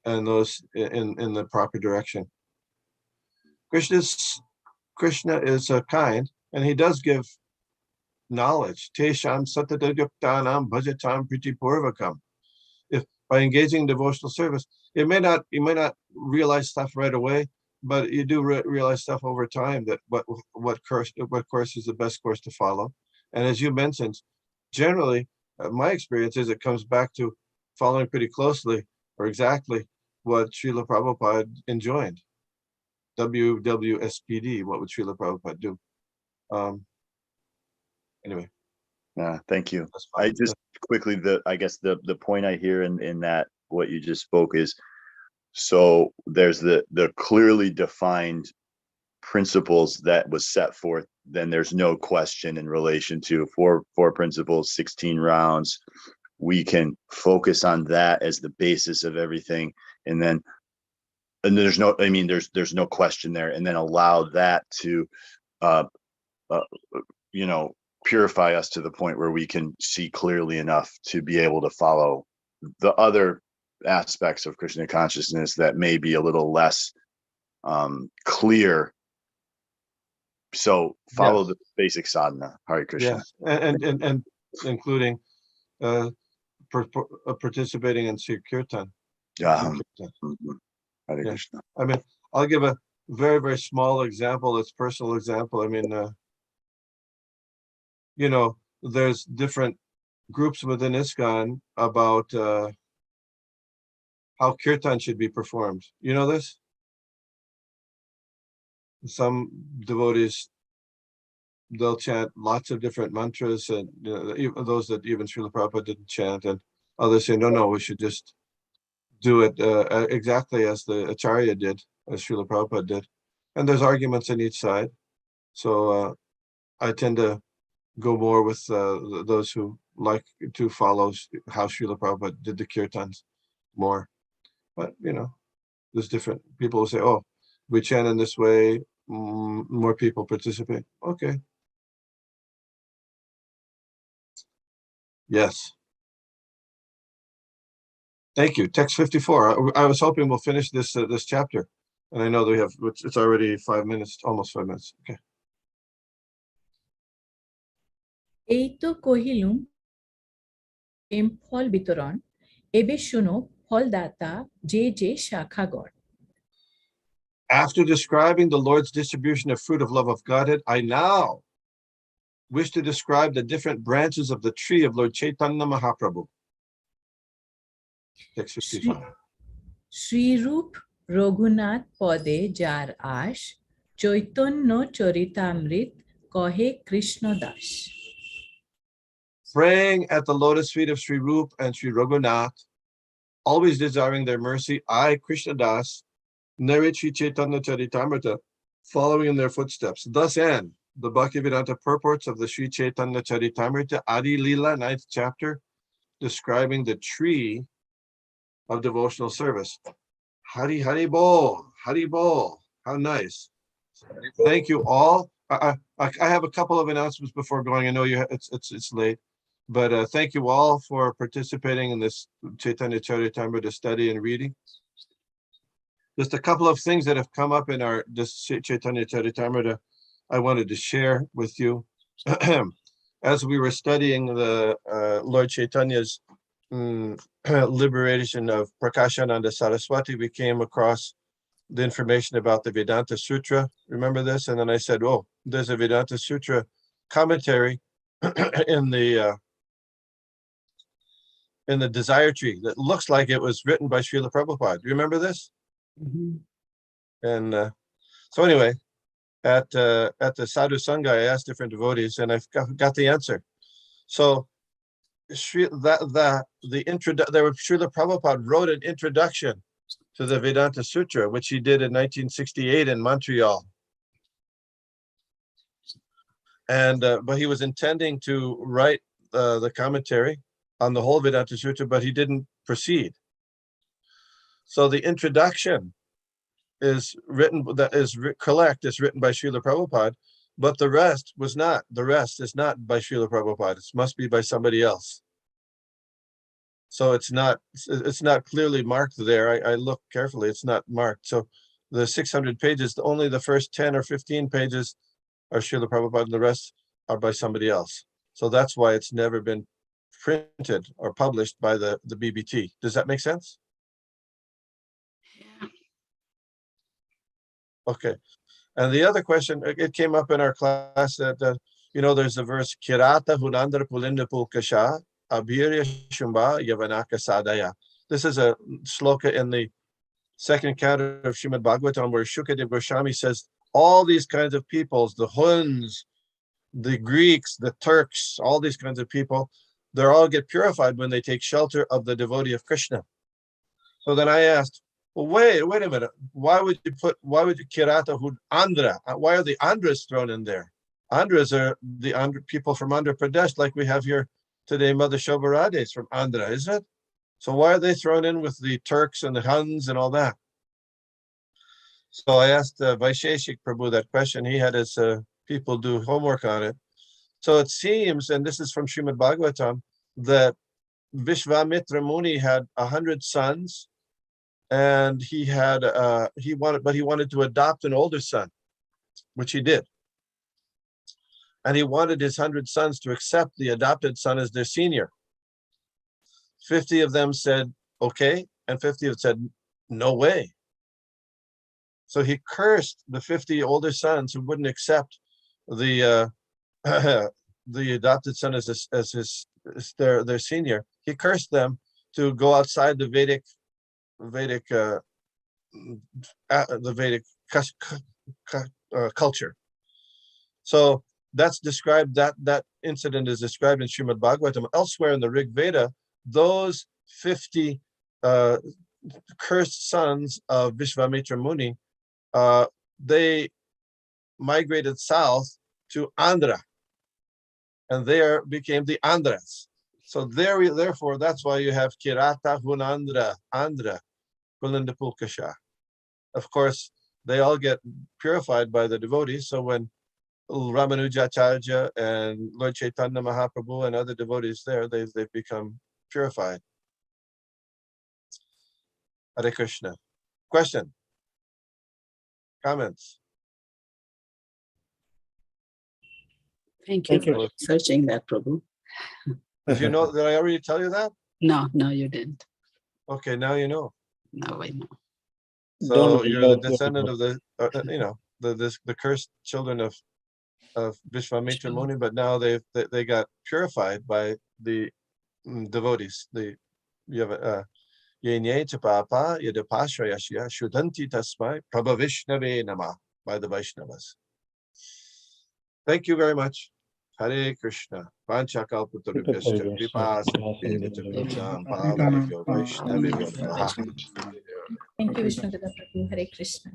and those in the proper direction. Krishna is kind, and he does give knowledge. Tesham satadayuktanam bhajatam pritipurvakam. If by engaging in devotional service, you may not realize stuff right away, but you do realize stuff over time, that what course is the best course to follow. And as you mentioned, generally, my experience is it comes back to following pretty closely or exactly what Srila Prabhupada enjoined. WWSPD, what would Srila Prabhupada do? Anyway. Thank you. I just quickly, the point I hear in that what you just spoke is, so there's the clearly defined principles that was set forth, then there's no question in relation to four principles, 16 rounds. We can focus on that as the basis of everything. And there's no question there. And then allow that to, purify us to the point where we can see clearly enough to be able to follow the other aspects of Krishna consciousness that may be a little less clear. So follow the basic sadhana. Hare Krishna. Yes, and including participating in Sri Kirtan. Hare Yeah. Krishna. I mean, I'll give a very, very small example. It's personal example. I mean, there's different groups within ISKCON about how kirtan should be performed. You know this? Some devotees, they'll chant lots of different mantras, and even those that even Srila Prabhupada didn't chant, and others say, no, we should just do it exactly as the Acharya did, as Srila Prabhupada did. And there's arguments on each side. So I tend to go more with those who like to follow how Srila Prabhupada did the kirtans more. But, there's different people who say, oh, we chant in this way, more people participate. Okay. Yes. Thank you. Text 54. I was hoping we'll finish this chapter. And I know that we have, it's already 5 minutes, almost 5 minutes. Okay. এই তো কহিলুম প্রেম ফল বিতরণ, এবে শুনো ফলদাতা যে যে শাখাগণ। After describing the Lord's distribution of fruit of love of Godhead, I now wish to describe the different branches of the tree of Lord Chaitanya Mahaprabhu. Text 55. Shrirup Raghunath পদে যার আশ, চৈতন্য চরিতামৃত কহে Krishnadas. Praying at the lotus feet of Sri Rup and Sri Raghunath, always desiring their mercy, I, Krishna Das, narrate Sri Caitanya Caritamrita, following in their footsteps. Thus end the Bhaktivedanta purports of the Sri Caitanya Caritamrita Adi Lila, 9th chapter, describing the tree of devotional service. Hari Hari Bol, Hari Bol. How nice. Thank you all. I have a couple of announcements before going. I know it's late. But thank you all for participating in this Caitanya Caritamrita study and reading. Just a couple of things that have come up in this Caitanya Caritamrita I wanted to share with you. As we were studying the Lord Chaitanya's liberation of Prakashananda Saraswati, we came across the information about the Vedanta Sutra. Remember this? And then I said, oh, there's a Vedanta Sutra commentary in the desire tree that looks like it was written by Srila Prabhupada. Do you remember this? Mhm. And so anyway, at the Sadhu Sangha, I asked different devotees, and I got the answer. So Srila Prabhupada wrote an introduction to the Vedanta Sutra, which he did in 1968 in Montreal. And but he was intending to write the commentary on the whole Vedanta Sutra, but he didn't proceed. So the introduction is written, is written by Srila Prabhupada, but the rest was not. The rest is not by Srila Prabhupada. It must be by somebody else. So it's not clearly marked there. I look carefully, it's not marked. So the 600 pages, only the first 10 or 15 pages are Srila Prabhupada, and the rest are by somebody else. So that's why it's never been printed or published by the BBT. Does that make sense? Yeah. Okay. And the other question, it came up in our class that, there's the verse, Kirata Hunandra Pulinda Pulkasha, Abhirya Shumba Yavanaka Sadaya. This is a sloka in the second canto of Srimad Bhagavatam where Shukadev Goswami says, all these kinds of peoples, the Huns, the Greeks, the Turks, all these kinds of people, they all get purified when they take shelter of the devotee of Krishna. So then I asked, Well, wait a minute. Why would you Kirata Hud Andhra? Why are the Andhras thrown in there? Andhras are the people from Andhra Pradesh, like we have here today, Mother Shobharade is from Andhra, isn't it? So why are they thrown in with the Turks and the Huns and all that? So I asked Vaisheshik Prabhu that question. He had his people do homework on it. So it seems, and this is from Srimad Bhagavatam, that Vishvamitra Muni had 100 sons, and he wanted to adopt an older son, which he did. And he wanted his 100 sons to accept the adopted son as their senior. 50 of them said, okay, and 50 of them said, no way. So he cursed the 50 older sons who wouldn't accept the the adopted son as their senior. He cursed them to go outside the Vedic culture. So that's described, that incident is described in Srimad Bhagavatam. Elsewhere in the Rig Veda, those 50 cursed sons of Vishvamitra Muni, they migrated south to Andhra, and there became the Andhras. So therefore, that's why you have Kirata Hunandra, Andhra, Kulinda Pulkasha. Of course, they all get purified by the devotees. So when Ramanujacharya and Lord Chaitanya Mahaprabhu and other devotees there, they've become purified. Hare Krishna. Question? Comments? Thank you Thank you. for searching that, Prabhu. Did you know, did I already tell you that? No, you didn't. Okay, now you know. Now I know. So Don't you're the ignore- descendant of the, the cursed children of Vishvamitra Muni, but now they got purified by the devotees. You have Yenye Chapapa Yadapashrayashya Shudanti Tasmai Prabhavishnave Nama by the Vaishnavas. Thank you very much. Hare Krishna. Vanchakalpatarubhyascha Kripa Sindhubheva Chakrunam Pavanabhyo Vaishnavibhyo Namaha. Thank you, Vishnugada Prabhu. Hare Krishna.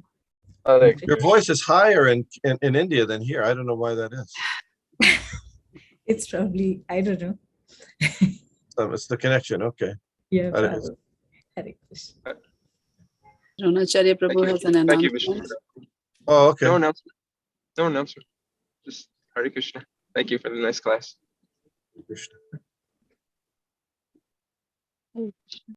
Hare Your voice is higher in India than here. I don't know why that is. It's probably, I don't know. It's the connection. Okay. Yeah, Hare- probably. Hare Krishna. Dronacharya Prabhu has an Thank you, announcement. Vishnu. Oh, okay. No announcement. No announcement. Just Hare Krishna. Thank you for the nice class. Krishna.